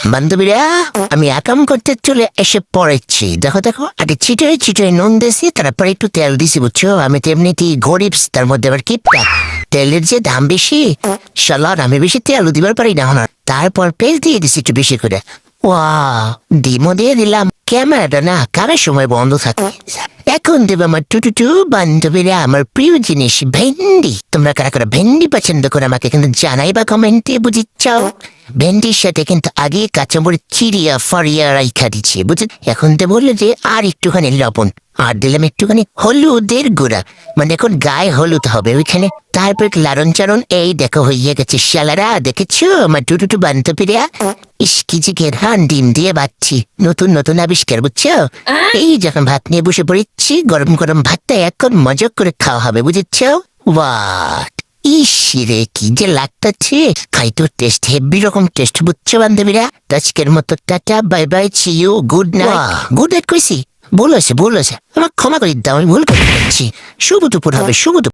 বান্ধবীরা, আমি একাম করতে চলে এসে পড়েছি। দেখো দেখো, আগে চিটোয় চিটোয় নুন দিয়েছি, তারপরে একটু তেল দিছি, বুঝছো? আমি তো এমনিতেই গরিব, তার মধ্যে আবার কিপটা। তেলের যে দাম বেশি, শালার আমি বেশি তেল দিবার পারি না। তারপর পেঁয়াজ দিয়ে দিছি একটু বেশি করে। ওয়া, ডিমও দিয়ে দিলাম। ক্যামেরাটা না কারের সময় বন্ধ থাকে। এখন দেব আমার টুটুটু বান্ধবীরা আমার প্রিয় জিনিস ভেন্ডি। তোমরা কারা কারা ভেন্ডি পছন্দ করে আমাকে কিন্তু জানাই বা কমেন্টে, বুঝিচ্ছাও? ভেন্ডির সাথে কিন্তু আগে কাঁচামরিচ চিড়িয়া ফরিয়া রাইখা দিচ্ছে, বুঝে? এখন তো বললো যে আর একটুখানি লবণ, আর দিলাম একটুখানি হলুদের গুঁড়া, মানে এখন গায়ে হলুদ হবে ওইখানে। তারপর লারণ চারণ, এই দেখো হইয়া গেছে। শালারা দেখেছো আমার টুটুটু বান্ধবীরা? ইস কি যে ঘেরান, ডিম দিয়ে বাচ্ছি, নতুন নতুন আবিষ্কার, বুঝছো? এই যখন ভাত নিয়ে বসে পড়েছি, গরম গরম ভাতটা এখন মজা করে খাওয়া হবে, বুঝেছো? বাহ, ইস রে কি যে লাগতাছে, খাই তো টেস্ট, হেভি রকম টেস্ট, বুঝছো বান্ধবীরা? আজকের মতো টাটা, bye bye, see you, good night. Good night কইছি, বলেছে আমার ক্ষমা করে দাও, আমি ভুল করে ফেলেছি। শুভ দুপুর হবে, শুভ দুপুর।